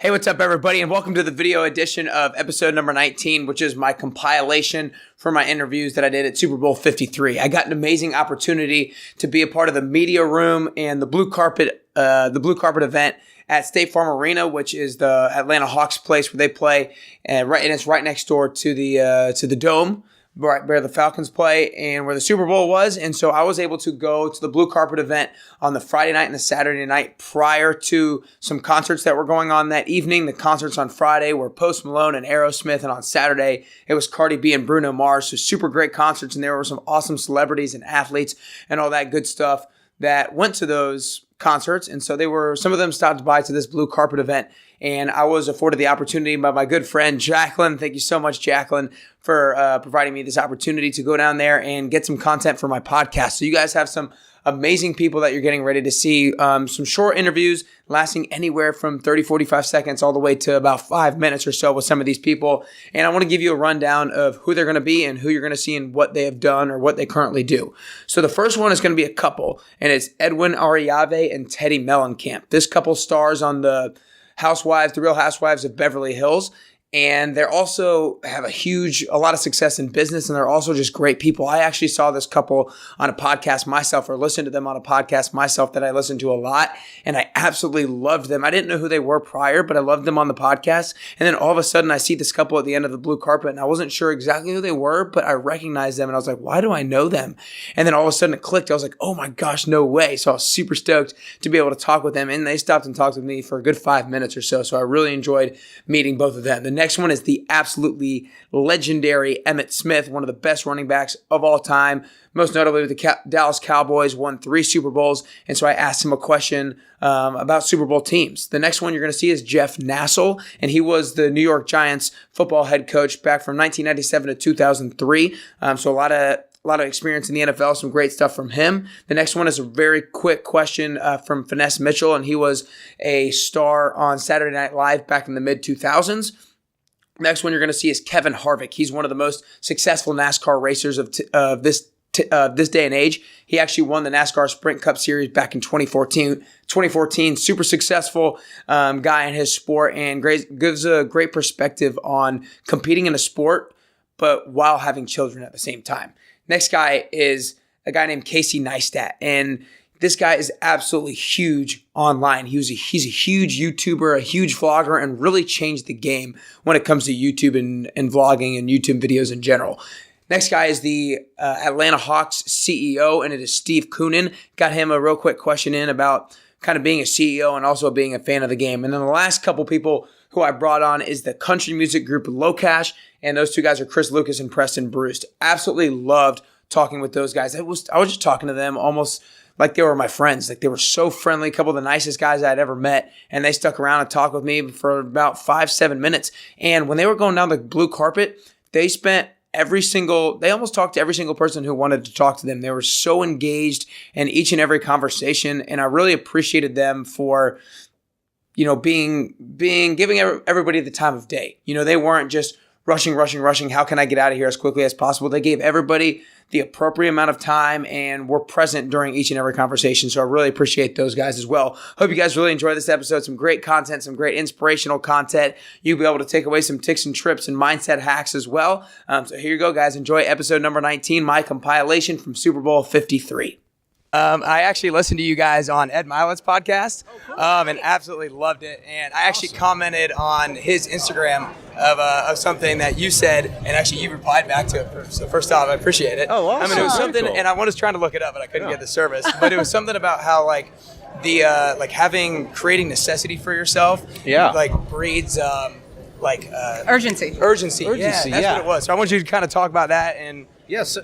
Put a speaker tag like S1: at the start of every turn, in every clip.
S1: Hey, what's up, everybody, and welcome to the video edition of episode number 19, which is my compilation for my interviews that I did at Super Bowl 53. I got an amazing opportunity to be a part of the media room and the blue carpet event at State Farm Arena, which is the Atlanta Hawks place where they play, and it's right next door to the Dome, right where the Falcons play and where the Super Bowl was. And so I was able to go to the blue carpet event on the Friday night and the Saturday night prior to some concerts that were going on that evening. The concerts on Friday were Post Malone and Aerosmith, and on Saturday it was Cardi B and Bruno Mars. So super great concerts, and there were some awesome celebrities and athletes and all that good stuff that went to those concerts. And so some of them stopped by to this blue carpet event, and I was afforded the opportunity by my good friend Jacqueline. Thank you so much, Jacqueline, for providing me this opportunity to go down there and get some content for my podcast. So you guys have some amazing people that you're getting ready to see. Some short interviews lasting anywhere from 30, 45 seconds all the way to about 5 minutes or so with some of these people. And I want to give you a rundown of who they're going to be and who you're going to see and what they have done or what they currently do. So the first one is going to be a couple, and it's Edwin Arroyave and Teddi Mellencamp. This couple stars on the Real Housewives of Beverly Hills. And they're also have a lot of success in business, and they're also just great people. I actually saw this couple on a podcast myself, or listened to them on a podcast myself that I listened to a lot, and I absolutely loved them. I didn't know who they were prior, but I loved them on the podcast. And then all of a sudden, I see this couple at the end of the blue carpet, and I wasn't sure exactly who they were, but I recognized them, and I was like, why do I know them? And then all of a sudden it clicked. I was like, oh my gosh, no way. So I was super stoked to be able to talk with them, and they stopped and talked with me for a good 5 minutes or so. So I really enjoyed meeting both of them. The next one is the absolutely legendary Emmitt Smith, one of the best running backs of all time, most notably with the Dallas Cowboys, won 3 Super Bowls. And so I asked him a question about Super Bowl teams. The next one you're going to see is Jeff Nassel, and he was the New York Giants football head coach back from 1997 to 2003. So a lot of experience in the NFL, some great stuff from him. The next one is a very quick question from Finesse Mitchell, and he was a star on Saturday Night Live back in the mid-2000s. Next one you're going to see is Kevin Harvick. He's one of the most successful NASCAR racers of this day and age. He actually won the NASCAR Sprint Cup Series back in 2014. Super successful guy in his sport, and gives a great perspective on competing in a sport, but while having children at the same time. Next guy is a guy named Casey Neistat, and this guy is absolutely huge online. He's a huge YouTuber, a huge vlogger, and really changed the game when it comes to YouTube and vlogging and YouTube videos in general. Next guy is the Atlanta Hawks CEO, and it is Steve Koonin. Got him a real quick question in about kind of being a CEO and also being a fan of the game. And then the last couple people who I brought on is the country music group LOCASH, and those two guys are Chris Lucas and Preston Bruce. Absolutely loved talking with those guys. I was just talking to them almost like they were my friends. Like, they were so friendly, a couple of the nicest guys I'd ever met, and they stuck around and talked with me for about 5-7 minutes. And when they were going down the blue carpet, they almost talked to every single person who wanted to talk to them. They were so engaged in each and every conversation, and I really appreciated them for, giving everybody the time of day. They weren't just rushing. How can I get out of here as quickly as possible? They gave everybody the appropriate amount of time and were present during each and every conversation. So I really appreciate those guys as well. Hope you guys really enjoyed this episode. Some great content, some great inspirational content. You'll be able to take away some tips and trips and mindset hacks as well. So here you go, guys. Enjoy episode number 19, my compilation from Super Bowl 53. I actually listened to you guys on Ed Milet's podcast and absolutely loved it. And I actually commented on his Instagram of something that you said, and actually you replied back to it. So first off, I appreciate it.
S2: Oh, awesome.
S1: I mean, it was something,
S2: cool.
S1: and I was trying to look it up, but I couldn't get the service. But it was something about how creating necessity for yourself, breeds
S3: urgency.
S1: Urgency, yeah, that's what it was. So I want you to kind of talk about that. And
S2: yes,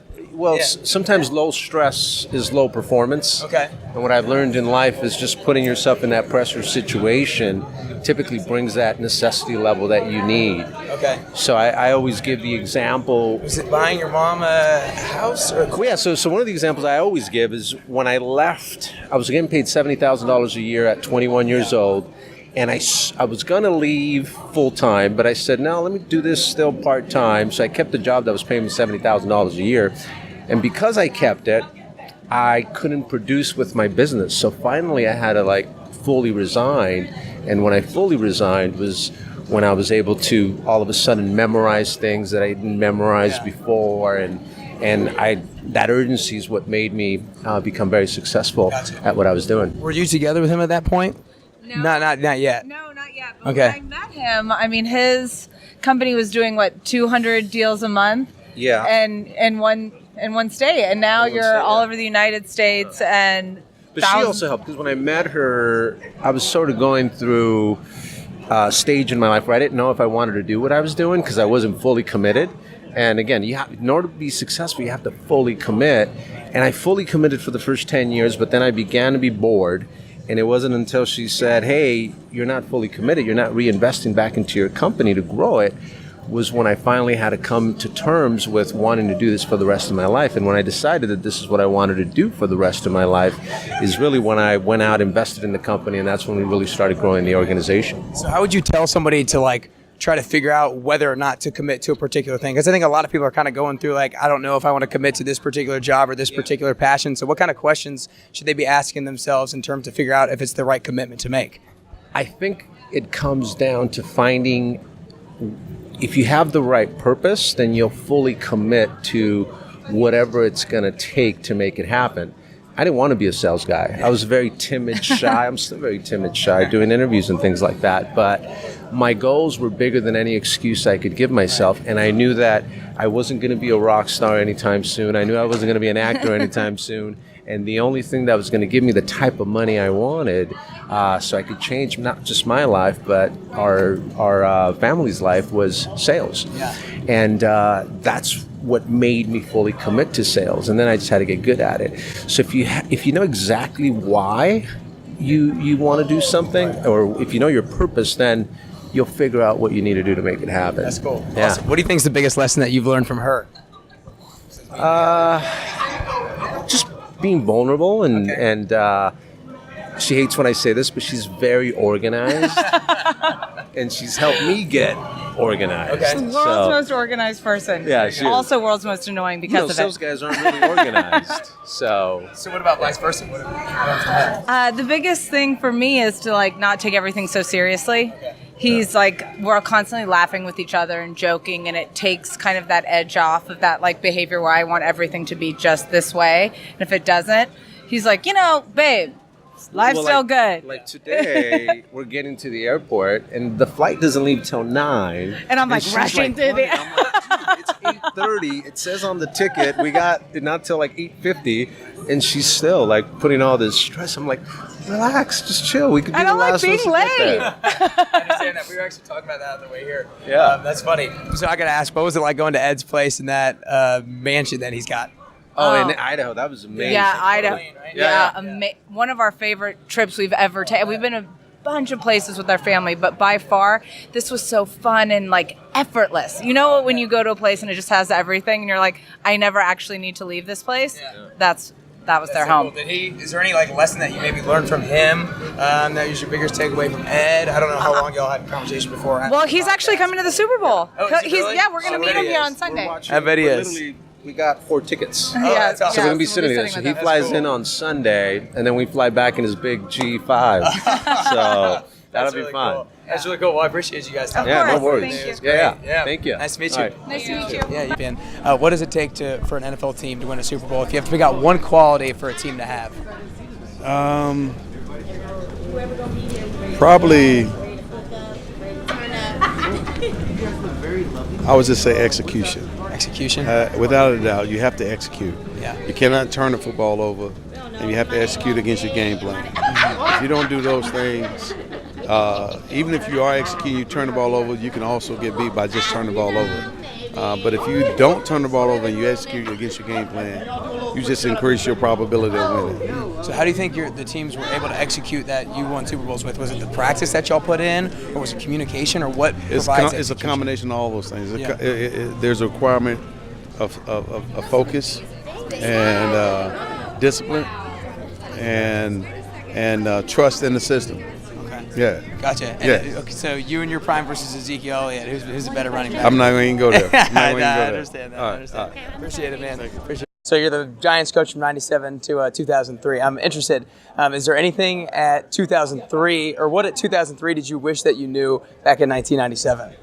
S2: sometimes low stress is low performance.
S1: Okay.
S2: And what I've learned in life is just putting yourself in that pressure situation typically brings that necessity level that you need.
S1: Okay.
S2: So I always give the example.
S1: Was it buying your mom a house?
S2: So one of the examples I always give is when I left, I was getting paid $70,000 a year at 21 years old. And I was going to leave full-time, but I said, no, let me do this still part-time. So I kept the job that was paying me $70,000 a year. And because I kept it, I couldn't produce with my business. So finally I had to fully resign. And when I fully resigned was when I was able to all of a sudden memorize things that I didn't memorize before, and that urgency is what made me become very successful at what I was doing.
S1: Were you together with him at that point?
S3: No.
S1: Not yet.
S3: No, not yet. But
S1: Okay.
S3: when I met him, I mean, his company was doing, 200 deals a month?
S2: Yeah.
S3: And in one state. And now you're all over the United States and
S2: But she also helped, because when I met her, I was sort of going through a stage in my life where I didn't know if I wanted to do what I was doing because I wasn't fully committed. And again, in order to be successful, you have to fully commit. And I fully committed for the first 10 years, but then I began to be bored. And it wasn't until she said, hey, you're not fully committed, you're not reinvesting back into your company to grow it, was when I finally had to come to terms with wanting to do this for the rest of my life. And when I decided that this is what I wanted to do for the rest of my life is really when I went out, invested in the company, and that's when we really started growing the organization.
S1: So how would you tell somebody to try to figure out whether or not to commit to a particular thing? Because I think a lot of people are kind of going through I don't know if I want to commit to this particular job or this particular passion. So what kind of questions should they be asking themselves in terms to figure out if it's the right commitment to make?
S2: I think it comes down to finding, if you have the right purpose, then you'll fully commit to whatever it's going to take to make it happen. I didn't want to be a sales guy. I was very timid, shy. I'm still very timid, shy, doing interviews and things like that. But my goals were bigger than any excuse I could give myself. And I knew that I wasn't going to be a rock star anytime soon. I knew I wasn't going to be an actor anytime soon. And the only thing that was going to give me the type of money I wanted so I could change not just my life, but our family's life was sales.
S1: Yeah.
S2: And that's what made me fully commit to sales. And then I just had to get good at it. So if you know exactly why you want to do something, or if you know your purpose, then you'll figure out what you need to do to make it happen.
S1: That's cool.
S2: Yeah.
S1: Awesome. What do you think is the biggest lesson that you've learned from her?
S2: Just being vulnerable and she hates when I say this, but she's very organized. And she's helped me get organized.
S1: Okay.
S3: World's
S2: So,
S3: most organized person.
S2: Yeah, she is.
S3: Also world's most annoying because of
S2: sales
S3: it.
S2: guys aren't really organized. So
S1: what about vice versa? What have you learned from her?
S3: The biggest thing for me is to not take everything so seriously. He's we're constantly laughing with each other and joking, and it takes kind of that edge off of that behavior where I want everything to be just this way. And if it doesn't, he's like, babe, life's still good.
S2: Like today, we're getting to the airport, and the flight doesn't leave till 9.
S3: And I'm
S2: she's
S3: rushing through the...
S2: I'm like, dude, it's 8:30. It says on the ticket we got it not till 8:50, and she's still putting all this stress. I'm like, relax, just chill. We could be
S3: I
S2: the
S3: don't like
S2: last ones
S3: being
S2: to get
S3: late.
S2: there.
S1: I understand that. We were actually talking about that on the way here.
S2: Yeah.
S1: That's funny. So I got to ask, what was it like going to Ed's place in that mansion that he's got?
S2: Oh, in Idaho, that was amazing.
S3: Yeah, Idaho.
S1: Right?
S3: Yeah, one of our favorite trips we've ever taken. We've been a bunch of places with our family, but by far, this was so fun and effortless. You know when you go to a place and it just has everything, and you're like, I never actually need to leave this place. Yeah. That was their home.
S1: Cool. Is there any lesson that you maybe learned from him that was your biggest takeaway from Ed? I don't know how long y'all had a conversation before.
S3: Well, he's actually coming to the Super Bowl.
S1: Oh, is he really?
S3: Yeah, we're going to meet him here on Sunday.
S1: I bet he is.
S2: Literally, we got 4 tickets.
S1: Oh, that's awesome.
S2: So we're going to be
S3: so
S2: sitting
S3: we'll
S2: there.
S3: be
S2: So
S3: sitting
S2: he
S3: with
S2: flies
S1: cool.
S2: in on Sunday, and then we fly back in his big G5. So that'll be fun.
S1: Cool. That's really cool. Well, I appreciate you guys.
S3: Of
S2: Yeah, no
S3: course.
S2: worries.
S3: Thank you.
S2: Yeah. Thank you.
S1: Nice to meet
S2: All
S1: you.
S2: right.
S3: Nice to meet you.
S1: Yeah, you've been. What does it take for an NFL team to win a Super Bowl? If you have to pick out one quality for a team to have,
S4: probably, I would just say execution.
S1: execution.
S4: Without a doubt, you have to execute.
S1: Yeah.
S4: You cannot turn the football over, and you have to execute against your game plan. If you don't do those things, even if you are executing, you turn the ball over, you can also get beat by just turning the ball over. But if you don't turn the ball over and you execute against your game plan, you just increase your probability of winning.
S1: So how do you think the teams were able to execute that you won Super Bowls with? Was it the practice that y'all put in, or was it communication, or what
S4: It's
S1: provides
S4: a
S1: execution?
S4: combination of all those things.
S1: Yeah.
S4: There's a requirement of focus and discipline and trust in the system.
S1: Okay.
S4: Yeah.
S1: Gotcha. And
S4: Yeah.
S1: Okay, so you and your prime versus Ezekiel Elliott, who's a better running back?
S4: I'm not going to go there. I'm not
S1: I
S4: going to go there.
S1: understand that.
S4: All
S1: I
S4: right,
S1: understand.
S4: all right.
S1: Appreciate it, man. Appreciate it. So you're the Giants coach from 97 to 2003. I'm interested, is there anything at 2003, or what at 2003 did you wish that you knew back in 1997?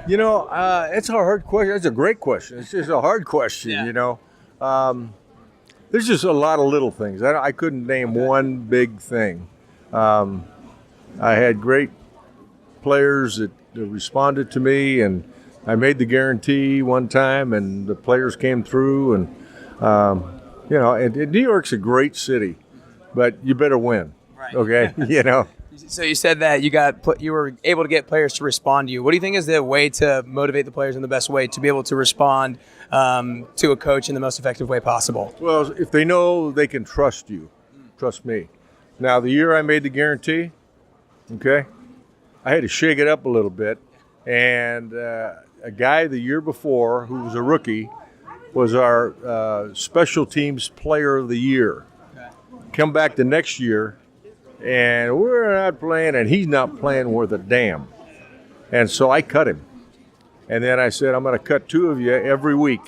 S5: You know, it's a hard question. It's a great question. It's just a hard question,
S1: Yeah.
S5: you know. There's just a lot of little things. I couldn't name one big thing. I had great players that responded to me, and I made the guarantee one time, and the players came through. And, you know, and New York's a great city, but you better win,
S1: Right.
S5: okay? You know.
S1: So you said that you were able to get players to respond to you. What do you think is the way to motivate the players in the best way to be able to respond to a coach in the most effective way possible?
S5: Well, if they know they can trust you, trust me. Now, the year I made the guarantee, okay, I had to shake it up a little bit. And a guy the year before who was a rookie was our special teams player of the year.
S1: Okay.
S5: Come back the next year, and we're not playing, and he's not playing worth a damn. And so I cut him. And then I said, I'm going to cut 2 of you every week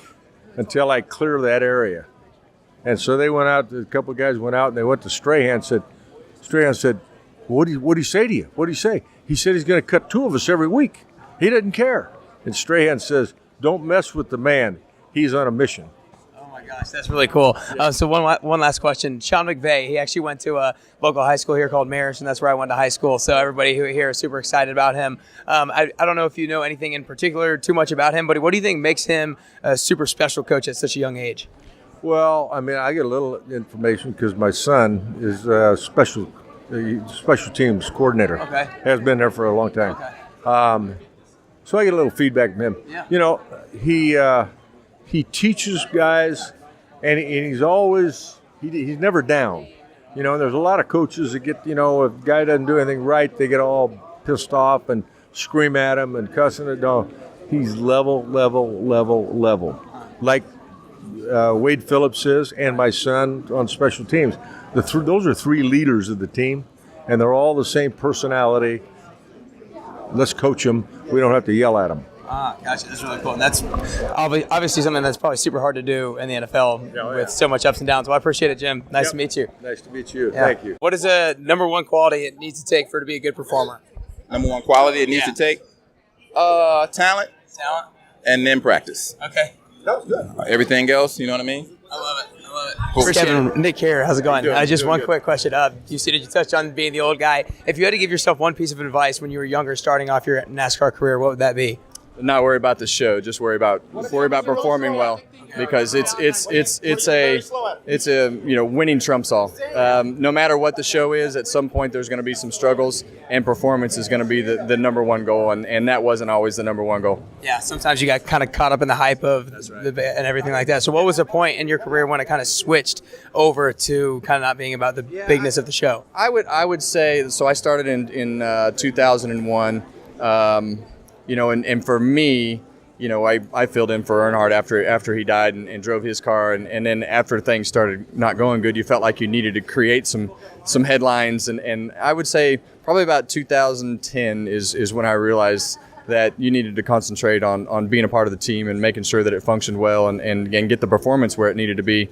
S5: until I clear that area. And so they went out, a couple of guys went out, and they went to Strahan said, what did he say to you? What did he say? He said he's going to cut 2 of us every week. He didn't care. And Strahan says, don't mess with the man. He's on a mission.
S1: Oh my gosh, that's really cool. So one last question. Sean Mcveigh, he actually went to a local high school here called Marist, and that's where I went to high school. So everybody who here is super excited about him. I don't know if you know anything in particular too much about him, but what do you think makes him a super special coach at such a young age?
S5: Well, I mean, I get a little information because my son is a special teams coordinator.
S1: Okay.
S5: Has been there for a long time.
S1: Okay.
S5: So I get a little feedback from him.
S1: Yeah.
S5: You know, he teaches guys, and he's always he's never down. You know, and there's a lot of coaches that get, you know, if a guy doesn't do anything right, they get all pissed off and scream at him and cussing it. No, he's level. Like Wade Phillips is, and my son on special teams. Those are 3 leaders of the team, and they're all the same personality. Let's coach them. We don't have to yell at them.
S1: Ah, gotcha. That's really cool. And that's obviously something that's probably super hard to do in the NFL with so much ups and downs. Well, I appreciate it, Jim. Nice to meet you.
S5: Nice to meet you.
S1: Yeah.
S5: Thank you.
S1: What is a number 1 quality it needs to take for to be a good performer?
S6: Number 1 quality it needs to take? Talent.
S1: Talent?
S6: And then practice.
S1: Okay.
S5: That was good.
S6: Everything else, you know what I mean?
S1: I love it.
S6: Appreciate
S1: Kevin, Nick here. How's it going? Just one
S5: good.
S1: quick question. You touched on being the old guy. If you had to give yourself one piece of advice when you were younger, starting off your NASCAR career, what would that be?
S7: Not worry about the show. Just worry about performing well, because it's a winning trumps all. No matter what the show is, at some point there's going to be some struggles, and performance is going to be the number 1 goal, and that wasn't always the number 1 goal.
S1: Yeah, sometimes you got kind of caught up in the hype of and everything like that. So what was the point in your career when it kind of switched over to kind of not being about the bigness of the show?
S7: I would say so. I started in 2001. And for me, I filled in for Earnhardt after he died and drove his car, and then after things started not going good, you felt like you needed to create some headlines, and I would say probably about 2010 is when I realized that you needed to concentrate on being a part of the team and making sure that it functioned well and get the performance where it needed to be,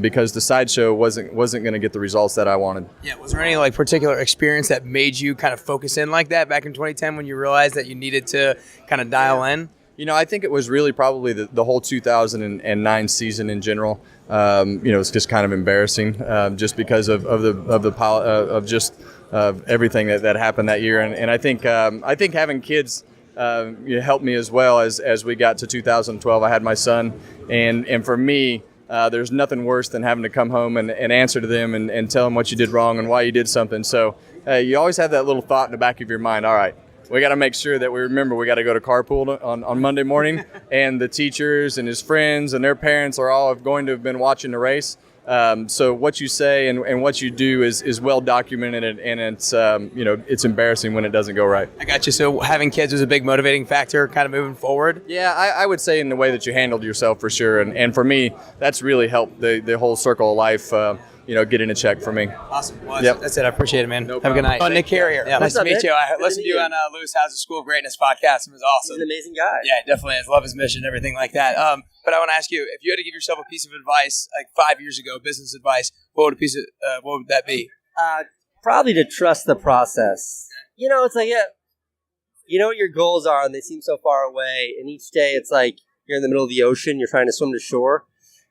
S7: because the sideshow wasn't going to get the results that I wanted.
S1: Yeah, was there any particular experience that made you kind of focus in like that back in 2010 when you realized that you needed to kind of dial in?
S7: I think it was really probably the whole 2009 season in general. It's just kind of embarrassing, just because of everything that happened that year, and I think having kids helped me as well. As we got to 2012, I had my son, and for me, there's nothing worse than having to come home and answer to them and tell them what you did wrong and why you did something. So you always have that little thought in the back of your mind. All right, we got to make sure that we remember we got to go to carpool on Monday morning, and the teachers and his friends and their parents are all going to have been watching the race. So what you say and what you do is well documented, and it's embarrassing when it doesn't go right.
S1: I got you. So having kids was a big motivating factor kind of moving forward?
S7: Yeah, I would say in the way that you handled yourself for sure. And for me, that's really helped the whole circle of life. getting a check for me.
S1: Awesome. Well,
S7: Yep.
S1: that's it. I appreciate it, man.
S7: No
S1: Have a good
S7: problem.
S1: night. Oh, Nick Carrier. Yeah, nice to meet you. I listened to you on Lewis House's School of Greatness podcast. It was awesome.
S8: He's an amazing guy.
S1: Yeah, he definitely is. Love his mission, everything like that. But I want to ask you, if you had to give yourself a piece of advice, like 5 years ago, business advice, what would that be?
S8: Probably to trust the process. It's like, you know what your goals are, and they seem so far away. And each day, it's like you're in the middle of the ocean. You're trying to swim to shore.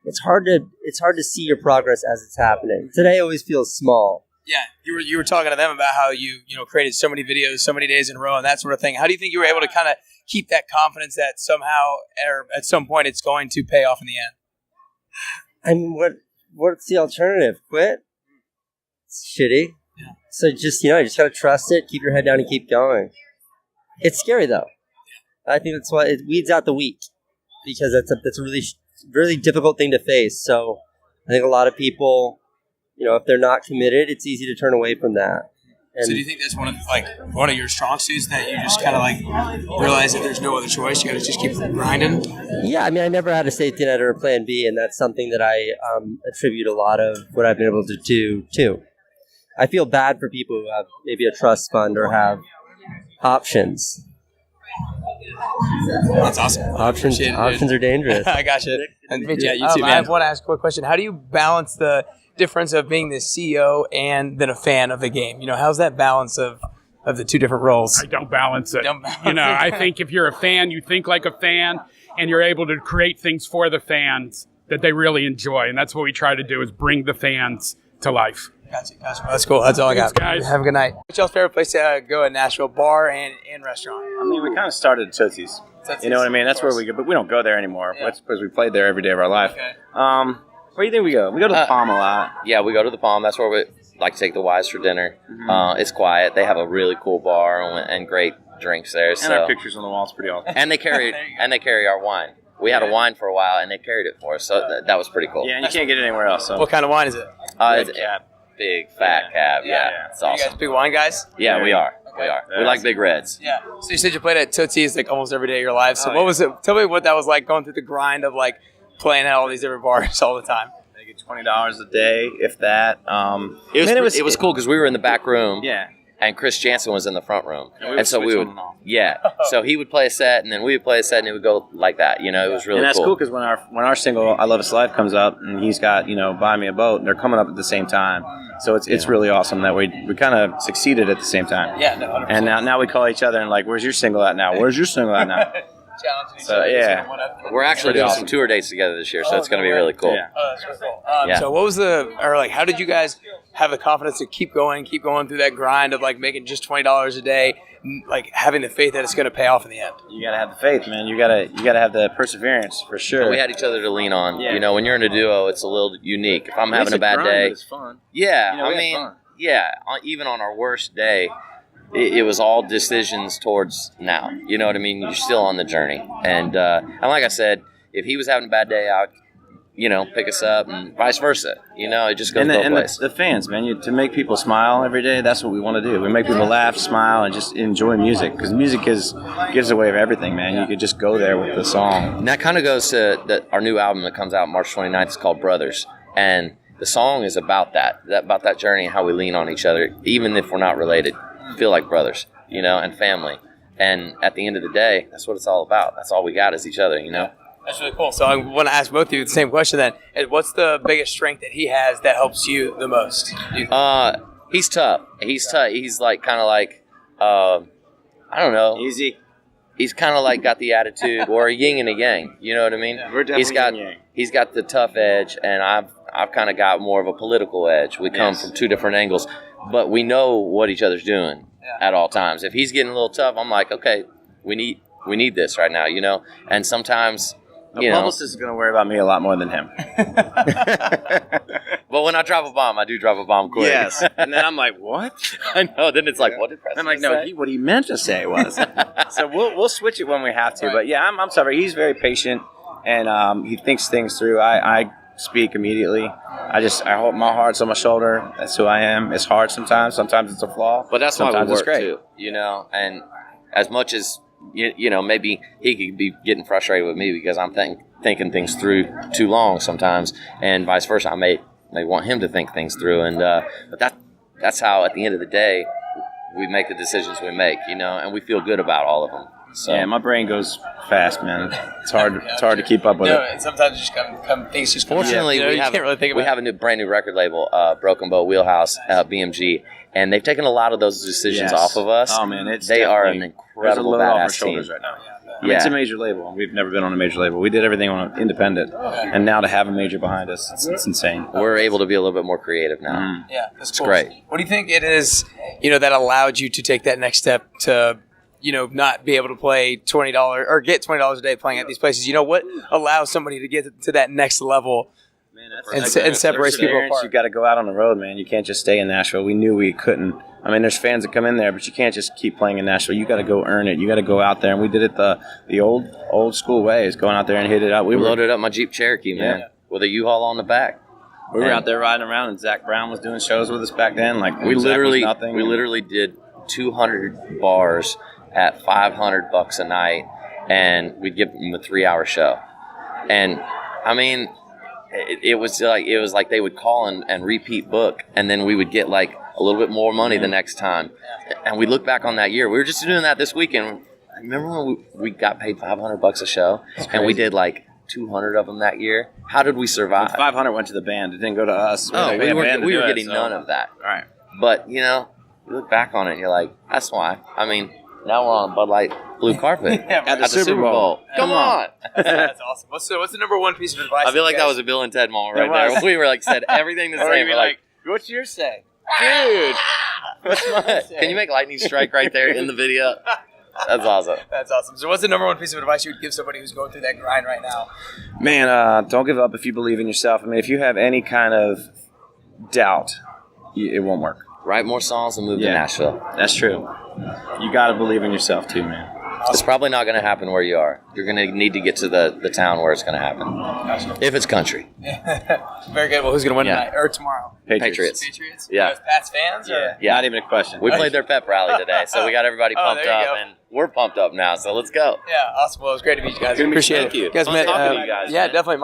S8: It's hard to see your progress as it's happening. Today always feels small.
S1: Yeah, you were talking to them about how you created so many videos, so many days in a row, and that sort of thing. How do you think you were able to kind of keep that confidence that somehow or at some point it's going to pay off in the end?
S8: I mean, what's the alternative? Quit? It's shitty.
S1: Yeah.
S8: So just you just gotta trust it, keep your head down, and keep going. It's scary though. I think that's why it weeds out the weak, because that's a really really difficult thing to face. So I think a lot of people, if they're not committed, it's easy to turn away from that. And
S1: so do you think that's one of your strong suits, that you just kind of realize that there's no other choice? You got to just keep grinding.
S8: Yeah, I mean, I never had a safety net or a plan B, and that's something that I attribute a lot of what I've been able to do to. I feel bad for people who have maybe a trust fund or have options.
S1: That's awesome.
S8: Options are dangerous.
S1: I got you. Yeah, you too, man. I want to ask a quick question. How do you balance the difference of being the CEO and then a fan of the game? How's that balance of the two different roles?
S9: I don't balance it. I think if you're a fan, you think like a fan, and you're able to create things for the fans that they really enjoy. And that's what we try to do, is bring the fans to life.
S1: Gotcha. That's cool. That's all I got.
S9: Thanks, guys.
S1: Have a good night. What's y'all's favorite place to go in Nashville? Bar and restaurant?
S10: I mean, we kind of started at Tootsie's. You know what I mean? That's where we go, but we don't go there anymore.
S1: Yeah.
S10: That's because we played there every day of our life.
S1: Okay.
S10: Where do you think we go? We go to the Palm a lot.
S11: Yeah, we go to the Palm. That's where we like to take the wives for dinner. Mm-hmm. It's quiet. They have a really cool bar and great drinks there.
S10: And our pictures on the wall is pretty awesome.
S11: And they carry our wine. We had a wine for a while, and they carried it for us, so that was pretty cool.
S10: Yeah, and you can't get it anywhere else. So.
S1: What kind of wine is it?
S11: It's a big fat cab. Yeah, it's awesome.
S1: You guys big wine guys?
S11: Yeah, we are. We are. We like big reds.
S1: Yeah. So you said you played at Tootsie's almost every day of your life. So what was it? Tell me what that was like, going through the grind of playing at all these different bars all the time.
S10: They get $20 a day, if that.
S11: It was cool because we were in the back room.
S10: Yeah.
S11: And Chris Jansen was in the front room.
S10: And
S11: so we would, so he would play a set, and then we would play a set, and it would go like that. It was really cool.
S10: And that's cool because when our single "I Love Us Life" comes up, and he's got "Buy Me a Boat," and they're coming up at the same time. So it's really awesome that we kind of succeeded at the same time.
S1: Yeah, no, 100%.
S10: And now we call each other and "Where's your single at now? Where's your single at now?"
S1: Challenging each
S10: So
S1: other.
S10: yeah,
S11: we're actually doing some tour dates together this year, so it's going to be really cool.
S10: Yeah.
S1: Oh, that's really cool. So what was how did you guys have the confidence to keep going through that grind of making just $20 a day, having the faith that it's going to pay off in the end?
S10: You gotta have the faith, man. You gotta have the perseverance for sure.
S11: But we had each other to lean on.
S10: Yeah.
S11: When you're in a duo, it's a little unique. If I'm having a bad day,
S10: it's fun.
S11: yeah,
S10: fun.
S11: even on our worst day, it was all decisions towards now. You know what I mean? You're still on the journey. And like I said, if he was having a bad day, I would, pick us up, and vice versa. It just goes both ways.
S10: The fans, man, to make people smile every day, that's what we want to do. We make people laugh, smile, and just enjoy music. Because music gives away everything, man. You could just go there with the song.
S11: And that kind of goes to our new album that comes out March 29th. It's called Brothers. And the song is about that journey and how we lean on each other, even if we're not related. Feel like brothers, and family. And at the end of the day, that's what it's all about. That's all we got is each other,
S1: That's really cool. So I want to ask both of you the same question then. What's the biggest strength that he has that helps you the most?
S11: He's tough. He's tough. He's I don't know.
S10: Easy.
S11: He's kind of got the attitude, or a yin and a yang. You know what I mean?
S10: Yeah, we're definitely yin-yang.
S11: He's got the tough edge, and I've kind of got more of a political edge. We come from two different angles, but we know what each other's doing at all times. If he's getting a little tough, I'm like, okay, we need this right now, And sometimes,
S10: The publicist is going to worry about me a lot more than him.
S11: But when I drop a bomb, I do drop a bomb quick.
S10: Yes. And then I'm like, what?
S11: I know. Then it's what did Preston
S10: I'm like, no,
S11: say?
S10: what he meant to say was. So we'll switch it when we have to. But yeah, I'm sorry. He's very patient, and he thinks things through. I speak immediately. I hold my heart's on my shoulder. That's who I am. It's hard sometimes. Sometimes it's a flaw.
S11: But that's why
S10: sometimes
S11: we work
S10: it's great.
S11: too. And as much as maybe he could be getting frustrated with me because I'm thinking things through too long sometimes, and vice versa. I may They want him to think things through, and but that's how at the end of the day we make the decisions we make, and we feel good about all of them. So.
S10: Yeah, my brain goes fast, man. It's hard to keep up with it.
S1: And sometimes it just things just come.
S11: Fortunately, we have a brand new record label, Broken Bow Wheelhouse, BMG, and they've taken a lot of those decisions off of us.
S10: Oh man,
S11: they are an incredible badass team
S10: right now. I mean, it's a major label. We've never been on a major label. We did everything on an independent, and now to have a major behind us, it's insane.
S11: We're able to be a little bit more creative now.
S1: Mm-hmm. Yeah, that's
S11: it's
S1: cool.
S11: Great.
S1: What do you think it is, that allowed you to take that next step to, not be able to play $20 or get $20 a day playing at these places? What allows somebody to get to that next level? Man, and separates people apart.
S10: You got to go out on the road, man. You can't just stay in Nashville. We knew we couldn't. I mean, there's fans that come in there, but you can't just keep playing in Nashville. You got to go earn it. You got to go out there, and we did it the old school way, is going out there and hit it out.
S11: We loaded up my Jeep Cherokee, man, with a U-Haul on the back.
S10: We were out there riding around, and Zach Brown was doing shows with us back then. Like
S11: we literally did 200 bars at $500 a night, and we'd give them a 3-hour show. And I mean, it was like they would call and repeat book, and then we would get like a little bit more money the next time. And we look back on that year. We were just doing that this weekend. Remember when we got paid $500 a show, and we did like 200 of them that year? How did we survive?
S10: 500 went to the band. It didn't go to us.
S11: We were getting none of that.
S10: All right.
S11: But you look back on it, and you're like, that's why. I mean, now we're on Bud Light blue carpet
S10: at the Super Bowl.
S11: Come on.
S1: That's awesome. What's the number one piece of advice?
S11: I feel like that was a Bill and Ted moment right there. We were like said everything the same. We're like,
S10: what's yours say?
S11: Dude, what's mine? Can you make lightning strike right there in the video? That's awesome.
S1: That's awesome. So what's the number one piece of advice you would give somebody who's going through that grind right now?
S10: Man, don't give up if you believe in yourself. I mean, if you have any kind of doubt, it won't work.
S11: Write more songs and move to Nashville.
S10: That's true. You got to believe in yourself too, man.
S11: Awesome. It's probably not going to happen where you are. You're going to need to get to the town where it's going to happen. If it's country.
S1: Very good. Well, who's going to win tonight or tomorrow?
S11: Patriots.
S1: Yeah. Pat's fans?
S10: Yeah. Not even a question.
S11: We played their pep rally today, so we got everybody pumped up, and we're pumped up now, so let's go.
S1: Yeah, awesome. Well, it was great to meet you guys. Appreciate it.
S10: Thank you.
S1: You guys met,
S10: talking to you guys.
S1: Yeah, definitely.